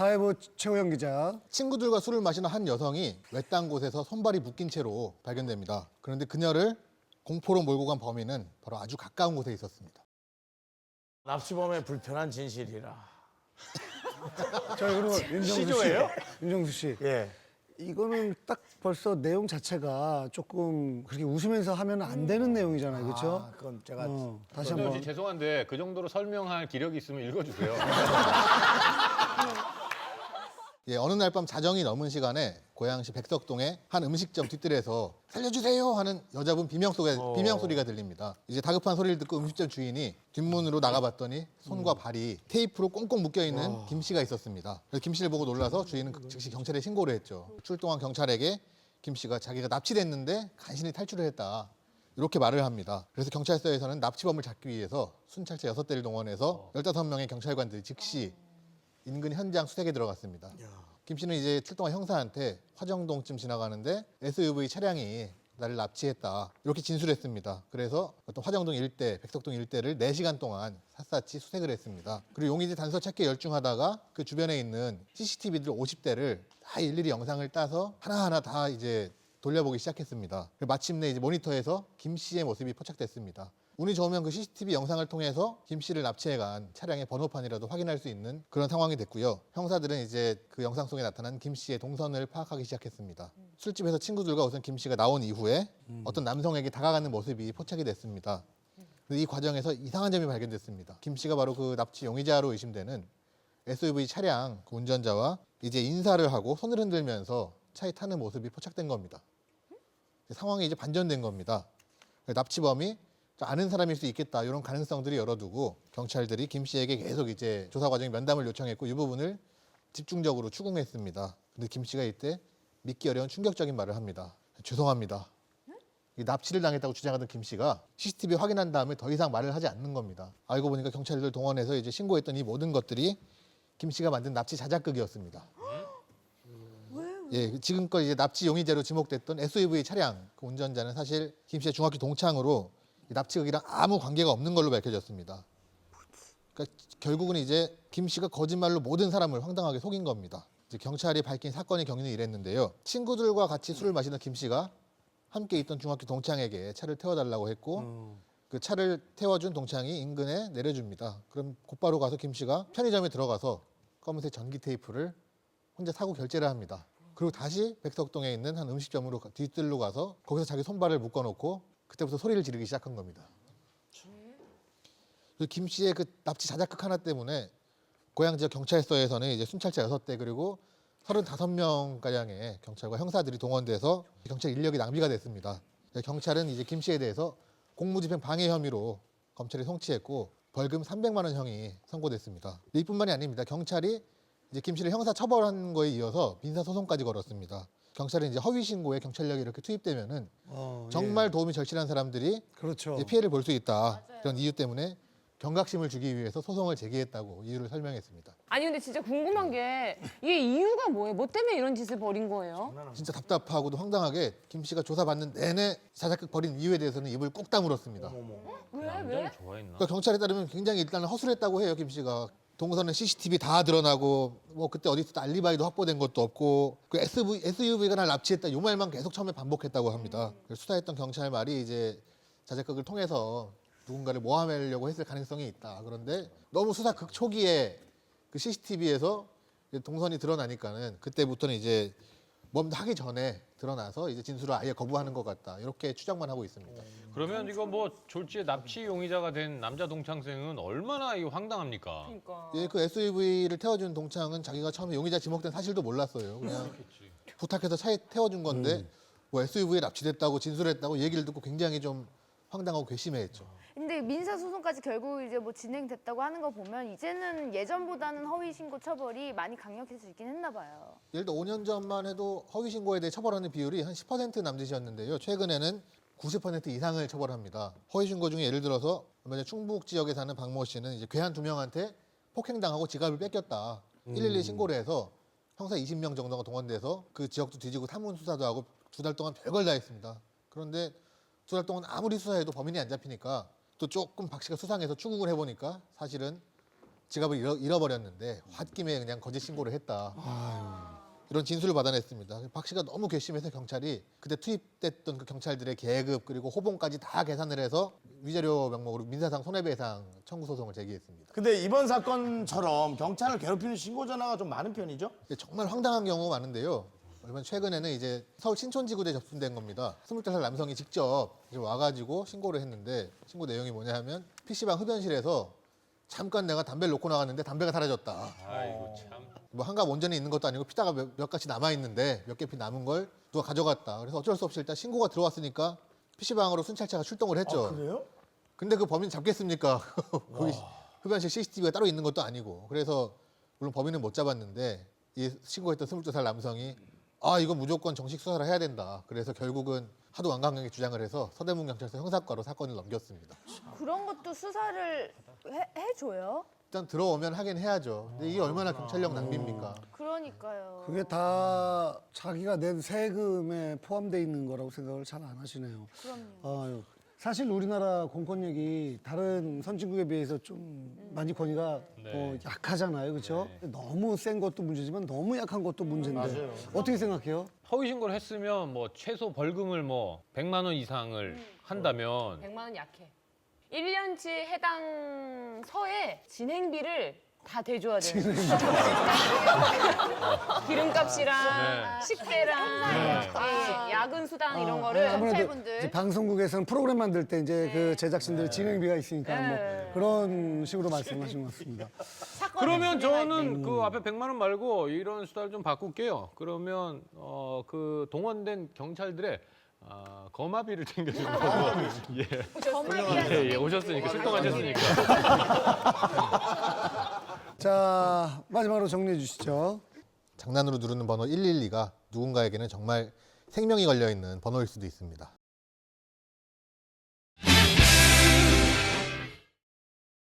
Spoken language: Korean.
사회부 최호영 기자. 친구들과 술을 마시는 한 여성이 외딴 곳에서 손발이 묶인 채로 발견됩니다. 그런데 그녀를 공포로 몰고 간 범인은 바로 아주 가까운 곳에 있었습니다. 납치범의 불편한 진실이라. 자, 그리고 윤정수 씨. 시조예요? 윤정수 씨. 예. 이거는 딱 벌써 내용 자체가 조금 그렇게 웃으면서 하면 안 되는 내용이잖아요. 그렇죠? 아, 그건 제가 다시 윤정수 한번. 씨 죄송한데 그 정도로 설명할 기력이 있으면 읽어주세요. 예, 어느 날 밤 자정이 넘은 시간에 고양시 백석동의 한 음식점 뒷뜰에서 살려주세요 하는 여자분 비명소리가 들립니다. 이제 다급한 소리를 듣고 음식점 주인이 뒷문으로 나가봤더니 손과 발이 테이프로 꽁꽁 묶여있는 김 씨가 있었습니다. 그래서 김 씨를 보고 놀라서 주인은 즉시 경찰에 신고를 했죠. 출동한 경찰에게 김 씨가 자기가 납치됐는데 간신히 탈출을 했다, 이렇게 말을 합니다. 그래서 경찰서에서는 납치범을 잡기 위해서 순찰차 6대를 동원해서 15명의 경찰관들이 즉시 인근 현장 수색에 들어갔습니다. 김 씨는 이제 출동한 형사한테 화정동쯤 지나가는데 SUV 차량이 나를 납치했다, 이렇게 진술했습니다. 그래서 어떤 화정동 일대, 백석동 일대를 4시간 동안 샅샅이 수색을 했습니다. 그리고 용의자 단서 찾기에 열중하다가 그 주변에 있는 CCTV들 50대를 다 일일이 영상을 따서 하나하나 다 이제 돌려보기 시작했습니다. 마침내 이제 모니터에서 김 씨의 모습이 포착됐습니다. 운이 좋으면 그 CCTV 영상을 통해서 김 씨를 납치해간 차량의 번호판이라도 확인할 수 있는 그런 상황이 됐고요. 형사들은 이제 그 영상 속에 나타난 김 씨의 동선을 파악하기 시작했습니다. 술집에서 친구들과 우선 김 씨가 나온 이후에 어떤 남성에게 다가가는 모습이 포착이 됐습니다. 이 과정에서 이상한 점이 발견됐습니다. 김 씨가 바로 그 납치 용의자로 의심되는 SUV 차량 그 운전자와 이제 인사를 하고 손을 흔들면서 차에 타는 모습이 포착된 겁니다. 상황이 이제 반전된 겁니다. 납치범이 아는 사람일 수 있겠다, 이런 가능성들이 열어두고 경찰들이 김 씨에게 계속 이제 조사 과정에 면담을 요청했고 이 부분을 집중적으로 추궁했습니다. 근데 김 씨가 이때 믿기 어려운 충격적인 말을 합니다. 죄송합니다. 납치를 당했다고 주장하던 김 씨가 CCTV 확인한 다음에 더 이상 말을 하지 않는 겁니다. 알고 보니까 경찰들 동원해서 이제 신고했던 이 모든 것들이 김 씨가 만든 납치 자작극이었습니다. 예, 지금껏 이제 납치 용의자로 지목됐던 SUV 차량 그 운전자는 사실 김 씨의 중학교 동창으로 이 납치극이랑 아무 관계가 없는 걸로 밝혀졌습니다. 그러니까 결국은 이제 김 씨가 거짓말로 모든 사람을 황당하게 속인 겁니다. 이제 경찰이 밝힌 사건의 경위는 이랬는데요. 친구들과 같이 술을 마시던 김 씨가 함께 있던 중학교 동창에게 차를 태워달라고 했고 그 차를 태워준 동창이 인근에 내려줍니다. 그럼 곧바로 가서 김 씨가 편의점에 들어가서 검은색 전기 테이프를 혼자 사고 결제를 합니다. 그리고 다시 백석동에 있는 한 음식점으로 뒷뜰로 가서 거기서 자기 손발을 묶어놓고 그때부터 소리를 지르기 시작한 겁니다. 김 씨의 그 납치 자작극 하나 때문에 고양 지역 경찰서에서는 이제 순찰차 6대 그리고 35명가량의 경찰과 형사들이 동원돼서 경찰 인력이 낭비가 됐습니다. 경찰은 이제 김 씨에 대해서 공무집행 방해 혐의로 검찰에 송치했고 벌금 300만 원 형이 선고됐습니다. 이뿐만이 아닙니다. 경찰이 이제 김 씨를 형사 처벌한 거에 이어서 민사 소송까지 걸었습니다. 경찰은 이제 허위 신고에 경찰력이 이렇게 투입되면은 정말 도움이 절실한 사람들이 그렇죠. 이제 피해를 볼 수 있다. 이런 이유 때문에 경각심을 주기 위해서 소송을 제기했다고 이유를 설명했습니다. 아니 근데 진짜 궁금한 게 이게 이유가 뭐예요? 뭐 때문에 이런 짓을 벌인 거예요? 진짜 답답하고도 황당하게 김 씨가 조사받는 내내 자작극 벌인 이유에 대해서는 입을 꾹 다물었습니다. 왜? 남자를 좋아했나? 그러니까 경찰에 따르면 굉장히 일단은 허술했다고 해요. 김 씨가 동선은 CCTV 다 드러나고 뭐 그때 어디서 알리바이도 확보된 것도 없고 그 SUV가 날 납치했다, 요 말만 계속 처음에 반복했다고 합니다. 수사했던 경찰 말이 이제 자작극을 통해서 누군가를 모함하려고 했을 가능성이 있다. 그런데 너무 수사 극 초기에 그 CCTV에서 동선이 드러나니까는 그때부터는 이제 뭔가 하기 전에 드러나서 이제 진술을 아예 거부하는 것 같다, 이렇게 추정만 하고 있습니다. 그러면 이거 뭐 졸지에 납치 용의자가 된 남자 동창생은 얼마나 이 황당합니까? 그러니까. 예, 그 SUV를 태워준 동창은 자기가 처음에 용의자 지목된 사실도 몰랐어요. 그냥 부탁해서 차에 태워준 건데 뭐 SUV에 납치됐다고 진술했다고 얘기를 듣고 굉장히 좀 황당하고 괘씸해했죠. 근데 민사 소송까지 결국 이제 뭐 진행됐다고 하는 거 보면 이제는 예전보다는 허위 신고 처벌이 많이 강력해지긴 했나 봐요. 예를 들어 5년 전만 해도 허위 신고에 대해 처벌하는 비율이 한 10% 남짓이었는데요. 최근에는 90% 이상을 처벌합니다. 허위 신고 중에 예를 들어서 충북 지역에 사는 박모 씨는 이제 괴한 2명한테 폭행당하고 지갑을 뺏겼다. 112 신고를 해서 형사 20명 정도가 동원돼서 그 지역도 뒤지고 탐문 수사도 하고 2달 동안 별걸 다 했습니다. 그런데 2달 동안 아무리 수사해도 범인이 안 잡히니까 또 조금 박 씨가 수상해서 추궁을 해보니까 사실은 지갑을 잃어버렸는데 홧김에 그냥 거짓 신고를 했다. 이런 진술을 받아냈습니다. 박 씨가 너무 괘씸해서 경찰이 그때 투입됐던 그 경찰들의 계급 그리고 호봉까지 다 계산을 해서 위자료 명목으로 민사상 손해배상 청구 소송을 제기했습니다. 근데 이번 사건처럼 경찰을 괴롭히는 신고 전화가 좀 많은 편이죠? 정말 황당한 경우가 많은데요. 얼마 최근에는 이제 서울 신촌지구대에 접수된 겁니다. 22살 남성이 직접 이제 와가지고 신고를 했는데 신고 내용이 뭐냐 하면 PC방 흡연실에서 잠깐 내가 담배를 놓고 나갔는데 담배가 사라졌다. 아이고 참. 뭐 한갑 원전에 있는 것도 아니고 피다가 몇 가지 남아 있는데 몇 개 피 남은 걸 누가 가져갔다. 그래서 어쩔 수 없이 일단 신고가 들어왔으니까 PC방으로 순찰차가 출동을 했죠. 아, 그래요? 근데 그 범인 잡겠습니까? 거기 흡연실 CCTV가 따로 있는 것도 아니고. 그래서 물론 범인은 못 잡았는데 이 신고했던 22살 남성이 이거 무조건 정식 수사를 해야 된다. 그래서 결국은 하도 완강하게 주장을 해서 서대문 경찰서 형사과로 사건을 넘겼습니다. 그런 것도 수사를 해줘요? 일단 들어오면 하긴 해야죠. 근데 이게 얼마나 경찰력 낭비입니까? 그러니까요. 그게 다 자기가 낸 세금에 포함되어 있는 거라고 생각을 잘 안 하시네요. 그럼요. 사실 우리나라 공권력이 다른 선진국에 비해서 좀 많이 권위가 약하잖아요, 그렇죠? 너무 센 것도 문제지만 너무 약한 것도 문제인데 맞아요. 어떻게 생각해요? 허위 신고를 했으면 뭐 최소 벌금을 뭐 100만 원 이상을 한다면 100만 원 약해. 1년치 해당 서에 진행비를 다 대줘야 돼. 기름값이랑 식대랑 야근 수당 이런 거를 아무래도 경찰분들. 이제 방송국에서는 프로그램 만들 때 이제 그 제작진들이 진행비가 있으니까 뭐 그런 식으로 말씀하신 것 같습니다. 그러면 저는 그 앞에 100만 원 말고 이런 수단을 좀 바꿀게요. 그러면 그 동원된 경찰들의 거마비를 챙겨주는 거고. 예, 오셨으니까 출동하셨으니까. 자, 마지막으로 정리해 주시죠. 장난으로 누르는 번호 112가 누군가에게는 정말 생명이 걸려 있는 번호일 수도 있습니다.